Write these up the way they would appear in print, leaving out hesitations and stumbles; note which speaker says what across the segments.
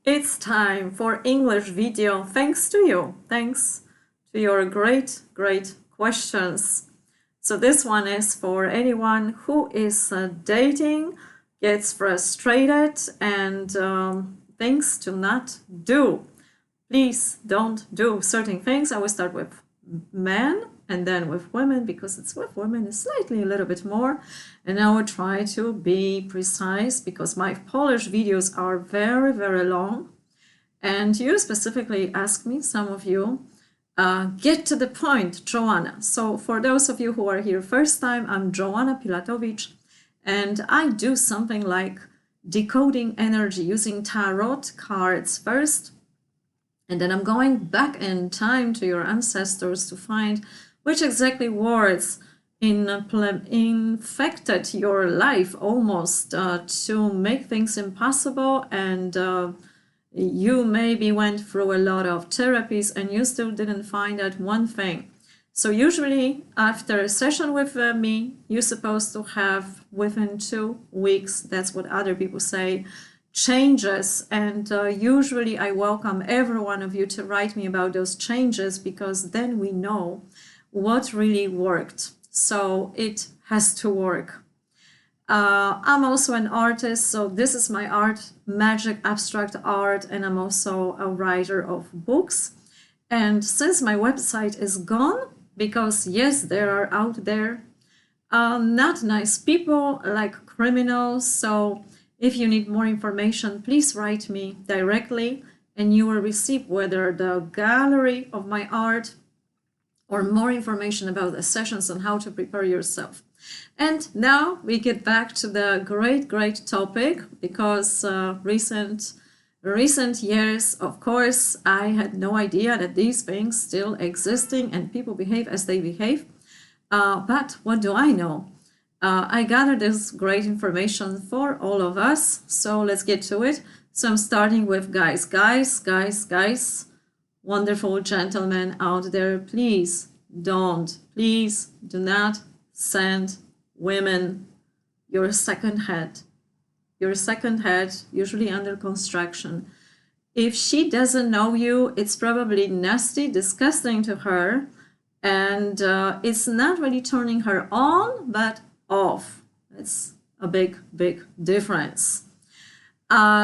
Speaker 1: It's time for English video. Thanks to you. Thanks to your great questions. So this one is for anyone who is dating, gets frustrated, and things to not do. Please don't do certain things. I will start with men and then with women, because it's with women is slightly a little bit more. And I will try to be precise because my Polish videos are very long. And you specifically asked me, some of you, get to the point, Joanna. So for those of you who are here first time, I'm Joanna.Pilatowicz, and I do something like decoding energy using tarot cards first. And then I'm going back in time to your ancestors to find which exactly words infected your life almost to make things impossible. And you maybe went through a lot of therapies and you still didn't find that one thing. So usually after a session with me, you're supposed to have within 2 weeks, that's what other people say, changes. And usually I welcome every one of you to write me about those changes, because then we know what really worked. So it has to work. I'm also an artist, so this is my art, magic, abstract art, and I'm also a writer of books. And since my website is gone, because yes, there are out there not nice people, like criminals, so if you need more information, please write me directly and you will receive whether the gallery of my art or more information about the sessions and how to prepare yourself. And now we get back to the great topic, because recent years, of course, I had no idea that these things still existing and people behave as they behave. But what do I know? I gathered this great information for all of us, so let's get to it. So I'm starting with guys, wonderful gentlemen out there, please do not send women your second head, usually under construction. If she doesn't know you, it's probably nasty, disgusting to her, and it's not really turning her on, but off. It's a big difference.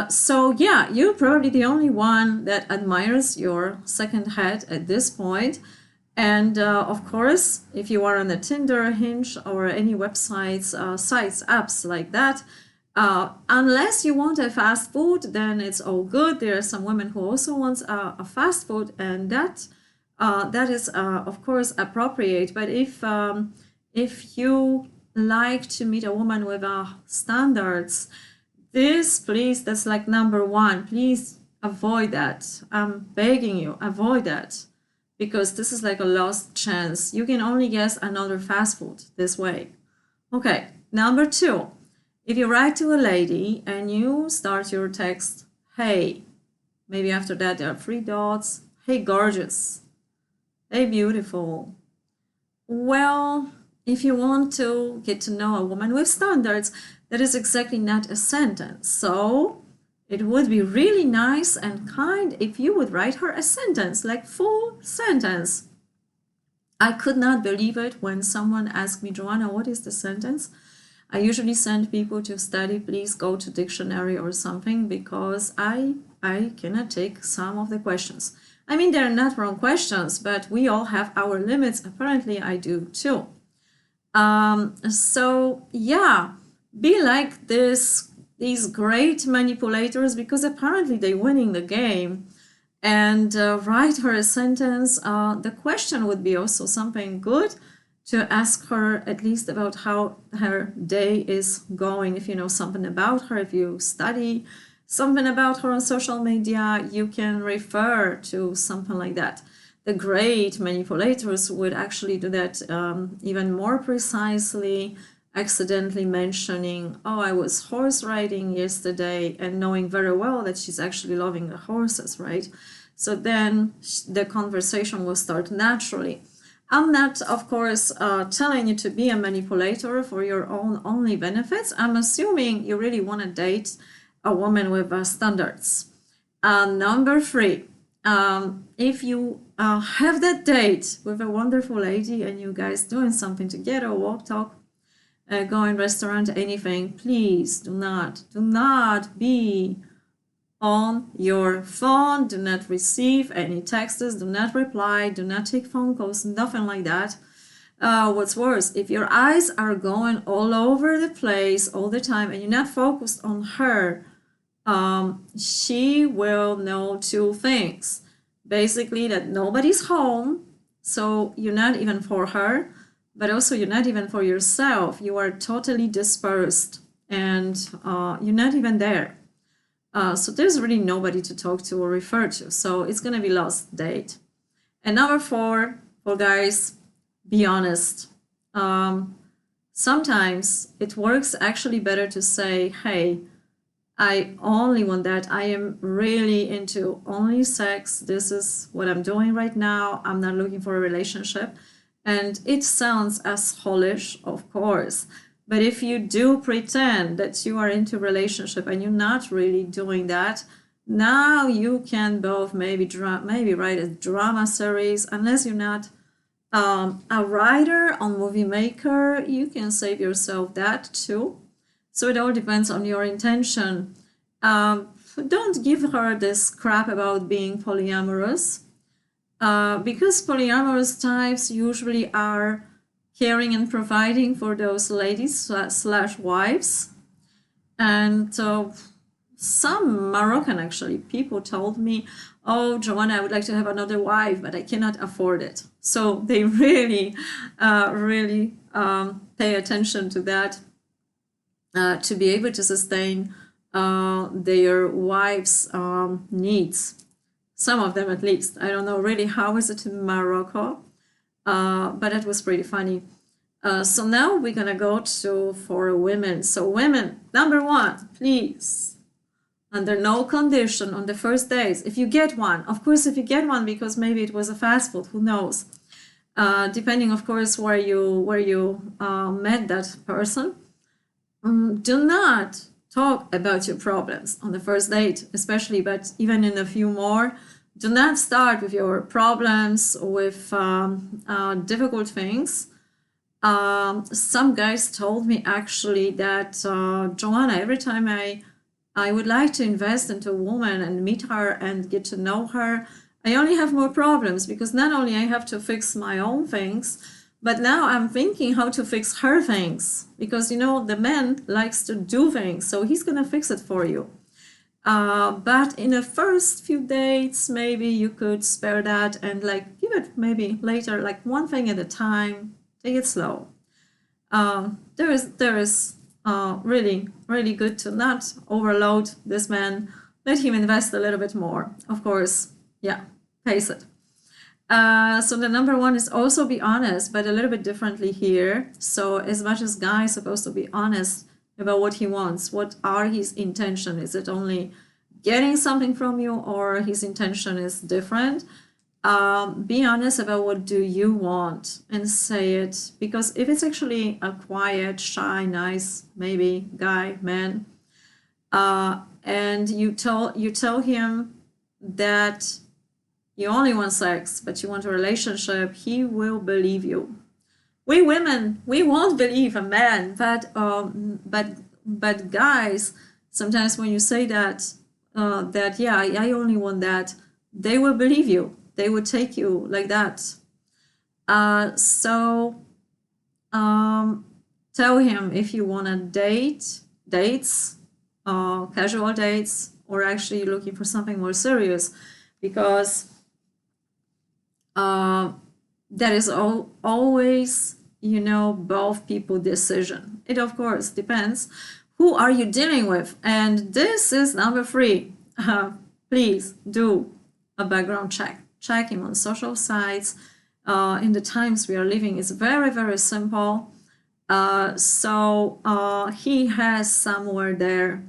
Speaker 1: So yeah, you're probably the only one that admires your second head at this point. And of course, if you are on a Tinder, Hinge, or any websites, sites, apps like that, unless you want a fast food, then it's all good. There are some women who also want a fast food, and that is of course appropriate. But if you like to meet a woman with standards, please, that's like number one. Please avoid that. I'm begging you, avoid that, because this is like a lost chance. You can only guess another fast food this way. Okay, number two, if you write to a lady and you start your text, hey, maybe after that there are 3 dots, hey gorgeous, hey beautiful. Well, if you want to get to know a woman with standards, that is exactly not a sentence. So it would be really nice and kind if you would write her a sentence, like full sentence. I could not believe it when someone asked me, Joanna, what is the sentence? I usually send people to study, please go to dictionary or something, because I cannot take some of the questions. I mean, they're not wrong questions, but we all have our limits. Apparently I do too. So yeah, be like these great manipulators, because apparently they're winning the game, and write her a sentence. The question would be also something good to ask her, at least about how her day is going. If you know something about her, if you study something about her on social media, you can refer to something like that. The great manipulators would actually do that even more precisely, accidentally mentioning, oh, I was horse riding yesterday, and knowing very well that she's actually loving the horses, right? So then the conversation will start naturally. I'm not, of course, telling you to be a manipulator for your own only benefits. I'm assuming you really want to date a woman with standards. Number 3, if you have that date with a wonderful lady and you guys doing something together, walk, talk, go in restaurant, anything, please do not be on your phone. Do not receive any texts, do not reply, do not take phone calls, nothing like that. What's worse, if your eyes are going all over the place all the time and you're not focused on her, she will know 2 things. Basically, that nobody's home, so you're not even for her, but also you're not even for yourself. You are totally dispersed and you're not even there. So there's really nobody to talk to or refer to. So it's going to be lost date. And number 4, for guys, be honest. Sometimes it works actually better to say, hey, I only want that. I am really into only sex. This is what I'm doing right now. I'm not looking for a relationship. And it sounds assholish, of course. But if you do pretend that you are into a relationship and you're not really doing that, now you can both maybe write a drama series. Unless you're not a writer on Movie Maker, you can save yourself that too. So it all depends on your intention. Don't give her this crap about being polyamorous, because polyamorous types usually are caring and providing for those ladies / wives. And some Moroccan actually people told me, oh, Joanna, I would like to have another wife, but I cannot afford it. So they really pay attention to that, to be able to sustain their wives' needs. Some of them at least. I don't know really how is it in Morocco, but it was pretty funny. So now we're gonna go for women. So women, number 1, please, under no condition on the first days, if you get one, of course, if you get one because maybe it was a fast food, who knows? Depending, of course, where you met that person. Do not talk about your problems on the first date, especially, but even in a few more. Do not start with your problems, with difficult things. Some guys told me actually that, Joanna, every time I would like to invest into a woman and meet her and get to know her, I only have more problems, because not only I have to fix my own things, but now I'm thinking how to fix her things, because, you know, the man likes to do things, so he's going to fix it for you. But in the first few dates, maybe you could spare that and like give it maybe later, like one thing at a time, take it slow. There is really, really good to not overload this man. Let him invest a little bit more. Of course, yeah, pace it. So the number 1 is also be honest, but a little bit differently here. So as much as guy is supposed to be honest about what he wants, what are his intention? Is it only getting something from you, or his intention is different? Be honest about what do you want and say it, because if it's actually a quiet, shy, nice, maybe guy, man, and you tell him that you only want sex, but you want a relationship, he will believe you. We women, we won't believe a man, but guys, sometimes when you say that, yeah, I only want that, they will believe you. They would take you like that. So tell him if you want to dates, casual dates, or actually looking for something more serious, because that is always, you know, both people decision. It of course depends who are you dealing with. And this is number 3. Please do a background check. Check him on social sites. In the times we are living, it's very, very simple. So he has somewhere there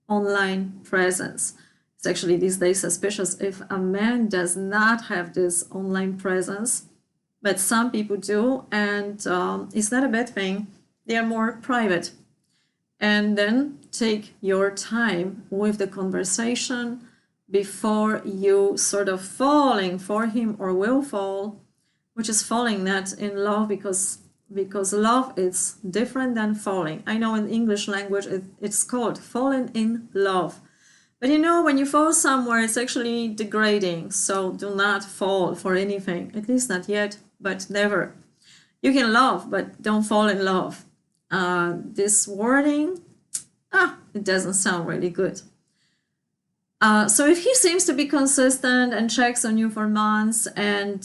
Speaker 1: online presence. It's actually these days suspicious if a man does not have this online presence, but some people do, and it's not a bad thing. They are more private. And then take your time with the conversation. before you sort of falling for him or will fall, which is falling not in love, because love is different than falling. I know in English language it's called falling in love. But you know, when you fall somewhere, it's actually degrading. So do not fall for anything, at least not yet, but never. You can love, but don't fall in love. This wording, it doesn't sound really good. So if he seems to be consistent and checks on you for months and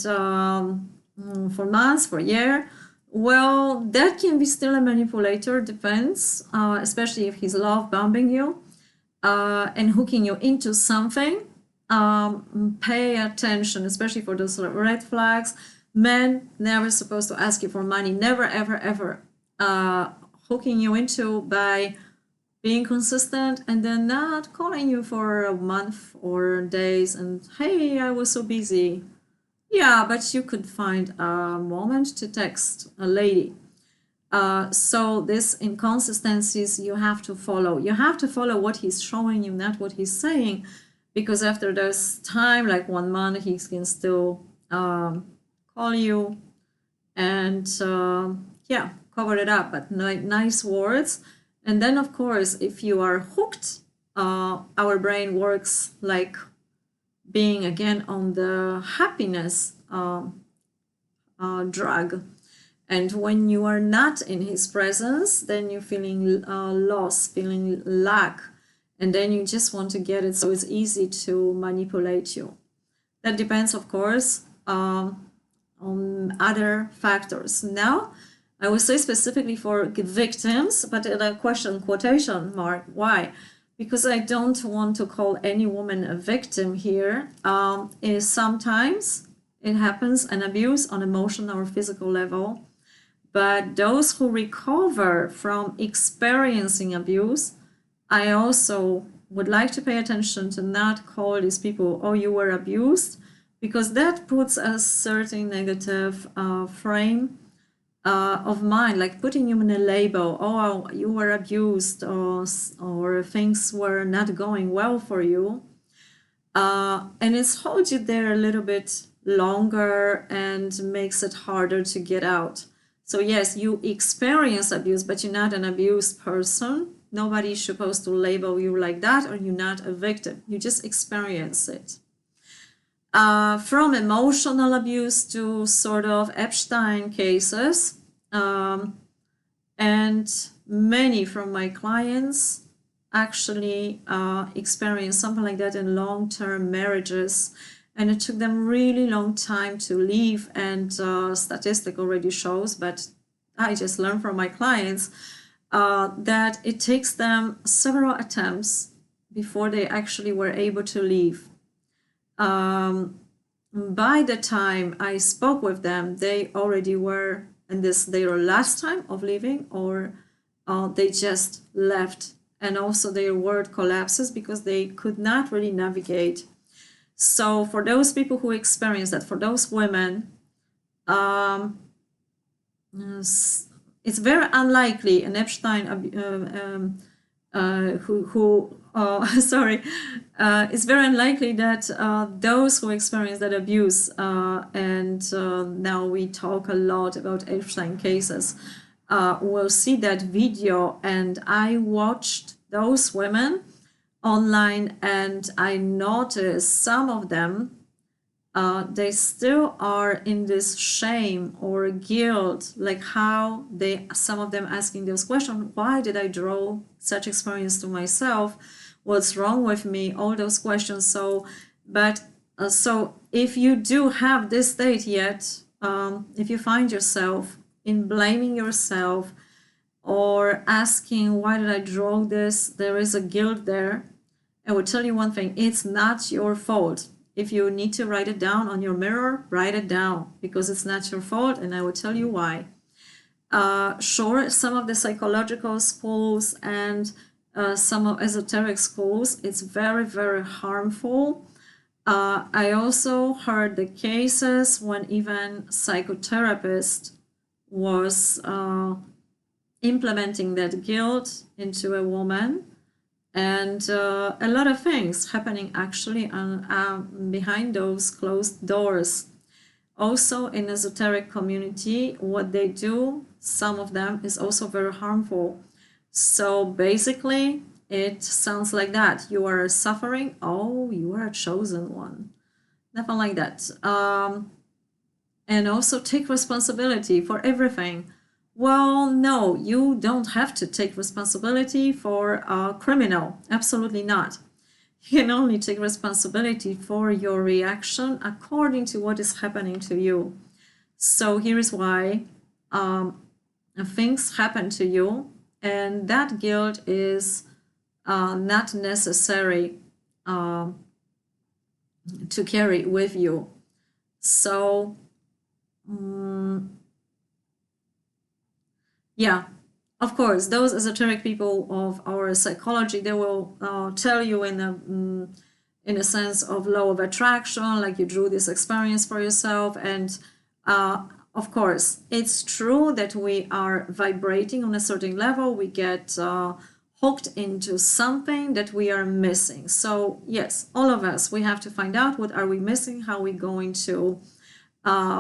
Speaker 1: for a year, well, that can be still a manipulator, depends, especially if he's love bombing you and hooking you into something. Pay attention, especially for those red flags. Men never supposed to ask you for money, never, ever, ever. Hooking you into by being consistent and then not calling you for a month or days and, hey, I was so busy. Yeah, but you could find a moment to text a lady. So this inconsistencies you have to follow. You have to follow what he's showing you, not what he's saying, because after this time, like 1 month, he can still call you and yeah, cover it up, but nice words. And then, of course, if you are hooked, our brain works like being again on the happiness drug. And when you are not in his presence, then you're feeling lost, feeling lack, and then you just want to get it. So it's easy to manipulate you. That depends, of course, on other factors. Now, I will say specifically for victims, but in a quotation mark. Why? Because I don't want to call any woman a victim here. Is sometimes it happens an abuse on emotional or physical level. But those who recover from experiencing abuse, I also would like to pay attention to not call these people, oh, you were abused, because that puts a certain negative frame of mind, like putting you in a label, oh, you were abused, or things were not going well for you. And it's holds you there a little bit longer and makes it harder to get out. So yes, you experience abuse, but you're not an abused person. Nobody's supposed to label you like that, or you're not a victim. You just experience it. From emotional abuse to sort of Epstein cases. And many from my clients actually experience something like that in long-term marriages. And it took them really long time to leave. And statistic already shows, but I just learned from my clients that it takes them several attempts before they actually were able to leave. By the time I spoke with them, they already were in this their last time of leaving, or they just left. And also their world collapses because they could not really navigate. So for those people who experience that, for those women, it's very unlikely an Epstein it's very unlikely that those who experience that abuse, and now we talk a lot about Epstein cases, will see that video. And I watched those women online, and I noticed some of them, they still are in this shame or guilt, like how some of them asking those questions, why did I draw such experience to myself? What's wrong with me? All those questions. So if you do have this state yet, if you find yourself in blaming yourself or asking, why did I draw this? There is a guilt there. I will tell you one thing, it's not your fault. If you need to write it down on your mirror, write it down, because it's not your fault, and I will tell you why. Sure, some of the psychological schools and some of esoteric schools, it's very, very harmful. I also heard the cases when even psychotherapist was implementing that guilt into a woman. and a lot of things happening actually behind those closed doors. Also in esoteric community, what they do, some of them, is also very harmful. So basically, it sounds like that. You are suffering. Oh, you are a chosen one. Nothing like that. And also take responsibility for everything. Well, no, you don't have to take responsibility for a criminal. Absolutely not. You can only take responsibility for your reaction according to what is happening to you. So here is why things happen to you, and that guilt is not necessary to carry with you. So, yeah, of course, those esoteric people of our psychology, they will tell you in a sense of law of attraction, like you drew this experience for yourself. And of course, it's true that we are vibrating on a certain level. We get hooked into something that we are missing. So yes, all of us, we have to find out what are we missing, how are we going to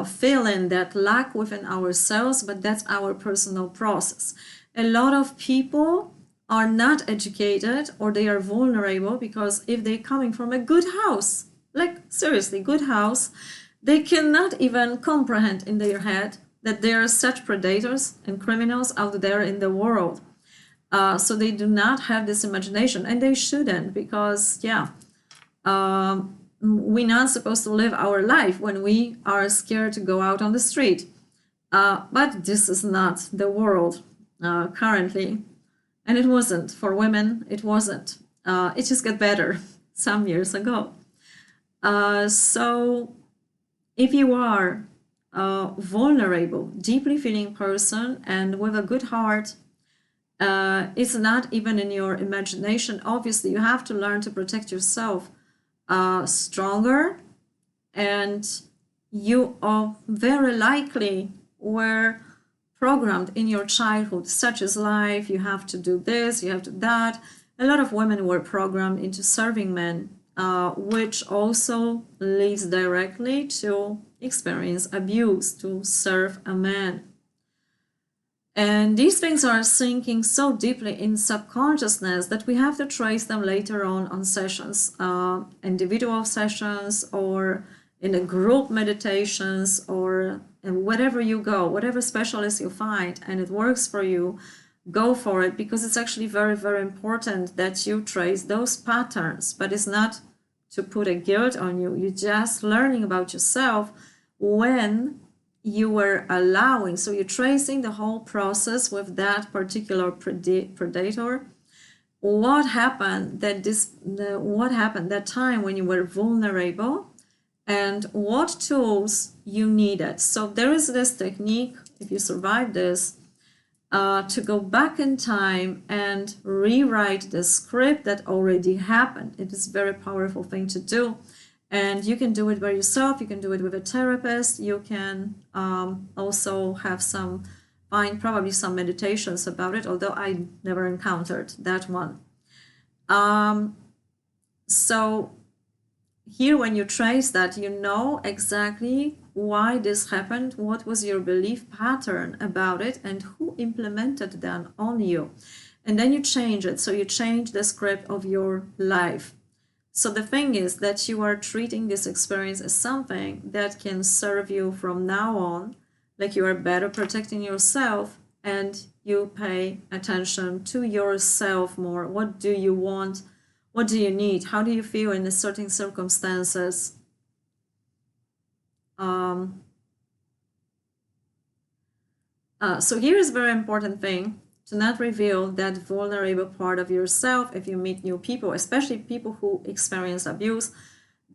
Speaker 1: fill in that lack within ourselves, but that's our personal process. A lot of people are not educated, or they are vulnerable, because if they're coming from a good house, like seriously good house, they cannot even comprehend in their head that there are such predators and criminals out there in the world. So they do not have this imagination, and they shouldn't, because yeah, we're not supposed to live our life when we are scared to go out on the street. But this is not the world currently. And it wasn't for women. It wasn't. It just got better some years ago. So if you are a vulnerable, deeply feeling person and with a good heart, it's not even in your imagination. Obviously, you have to learn to protect yourself stronger, and you are very likely were programmed in your childhood, such as life, you have to do this, you have to that. A lot of women were programmed into serving men, which also leads directly to experience abuse, to serve a man. And these things are sinking so deeply in subconsciousness that we have to trace them later on sessions, individual sessions, or in a group meditations, or wherever you go, whatever specialist you find and it works for you, go for it, because it's actually very, very important that you trace those patterns. But it's not to put a guilt on you. You're just learning about yourself when you were allowing. So you're tracing the whole process with that particular predator. What happened what happened that time when you were vulnerable, and what tools you needed. So there is this technique, if you survive this, to go back in time and rewrite the script that already happened. It is a very powerful thing to do. And you can do it by yourself, you can do it with a therapist, you can also have find probably some meditations about it, although I never encountered that one. So here, when you trace that, you know exactly why this happened, what was your belief pattern about it, and who implemented them on you. And then you change it. So you change the script of your life. So the thing is that you are treating this experience as something that can serve you from now on, like you are better protecting yourself, and you pay attention to yourself more. What do you want? What do you need? How do you feel in certain circumstances? So here is a very important thing, to not reveal that vulnerable part of yourself if you meet new people, especially people who experience abuse.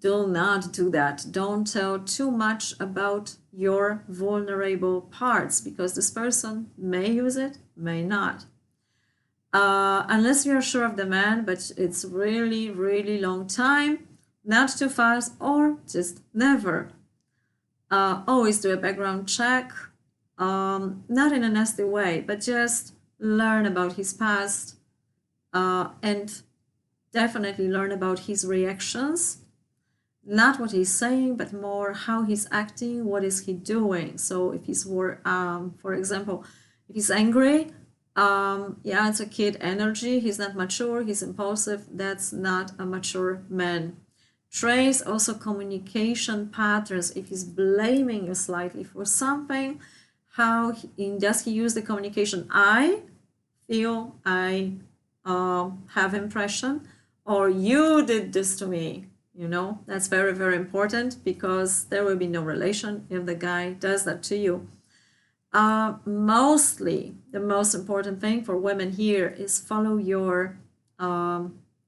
Speaker 1: Do not do that. Don't tell too much about your vulnerable parts, because this person may use it, may not. Unless you're sure of the man, but it's really, really long time, not too fast, or just never. Always do a background check, not in a nasty way, but just learn about his past, and definitely learn about his reactions, not what he's saying, but more how he's acting, what is he doing. So if he's for example, if he's angry, yeah, it's a kid energy. He's not mature, he's impulsive. That's not a mature man. Trace also communication patterns. If he's blaming you slightly for something, does he use the communication I feel, I have impression, or you did this to me? You know, that's very, very important, because there will be no relation if the guy does that to you. Mostly, the most important thing for women here is follow your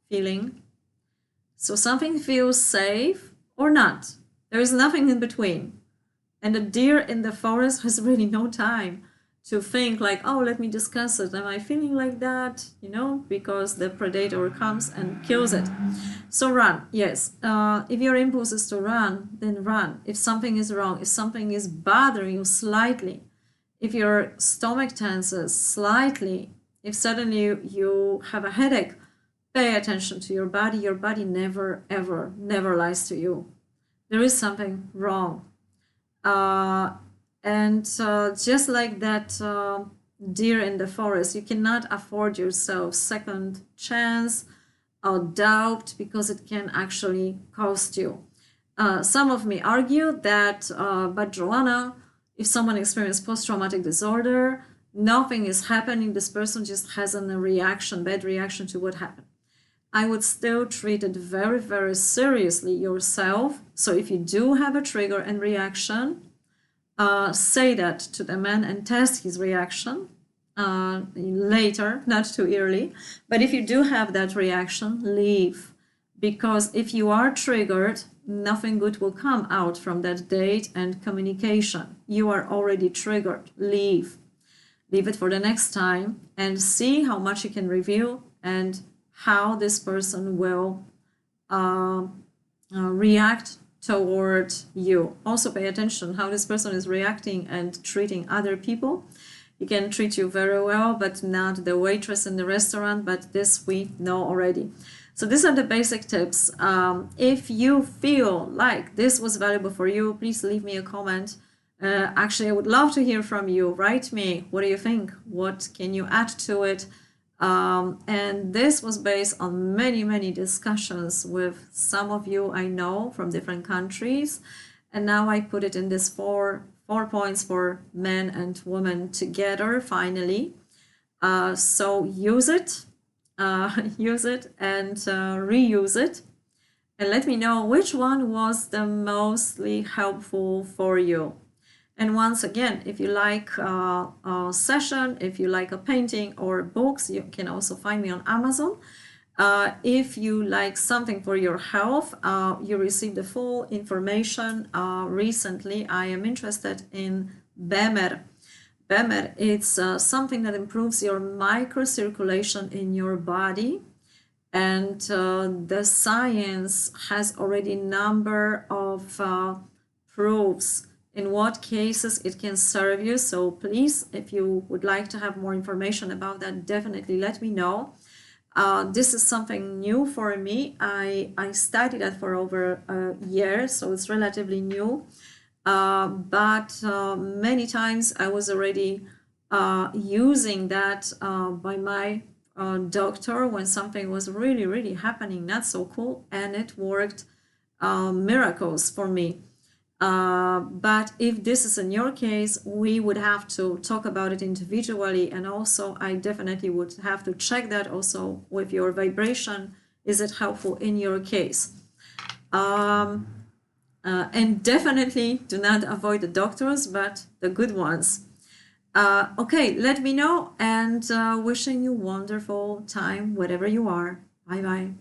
Speaker 1: feeling. So something feels safe or not. There is nothing in between. And a deer in the forest has really no time to think like, oh, let me discuss it. Am I feeling like that? You know, because the predator comes and kills it. So run, yes. If your impulse is to run, then run. If something is wrong, if something is bothering you slightly, if your stomach tenses slightly, if suddenly you have a headache, pay attention to your body. Your body never, ever, never lies to you. There is something wrong. Just like that deer in the forest, you cannot afford yourself second chance or doubt, because it can actually cost you. Some of me argue that, but Joanna, if someone experiences post-traumatic disorder, nothing is happening. This person just has a reaction, bad reaction to what happened. I would still treat it very, very seriously yourself. So if you do have a trigger and reaction, say that to the man and test his reaction later, not too early. But if you do have that reaction, leave. Because if you are triggered, nothing good will come out from that date and communication. You are already triggered. Leave. Leave it for the next time and see how much you can reveal and how this person will react toward you. Also pay attention how this person is reacting and treating other people. He can treat you very well, but not the waitress in the restaurant, but this we know already. So these are the basic tips. If you feel like this was valuable for you, please leave me a comment. Actually, I would love to hear from you. Write me, what do you think? What can you add to it? And this was based on many, many discussions with some of you I know from different countries. And now I put it in this four points for men and women together, finally. So use it and reuse it. And let me know which one was the mostly helpful for you. And once again, if you like a session, if you like a painting or books, you can also find me on Amazon. If you like something for your health, you receive the full information. Recently, I am interested in BEMER. BEMER, it's something that improves your microcirculation in your body. And the science has already a number of proofs in what cases it can serve you. So please, if you would like to have more information about that, definitely let me know. This is something new for me. I studied that for over a year, so it's relatively new. But many times I was already using that by my doctor when something was really, really happening, not so cool, and it worked miracles for me. But if this is in your case, we would have to talk about it individually. And also, I definitely would have to check that also with your vibration. Is it helpful in your case? And definitely do not avoid the doctors, but the good ones. Okay, let me know, and wishing you wonderful time wherever you are. Bye-bye.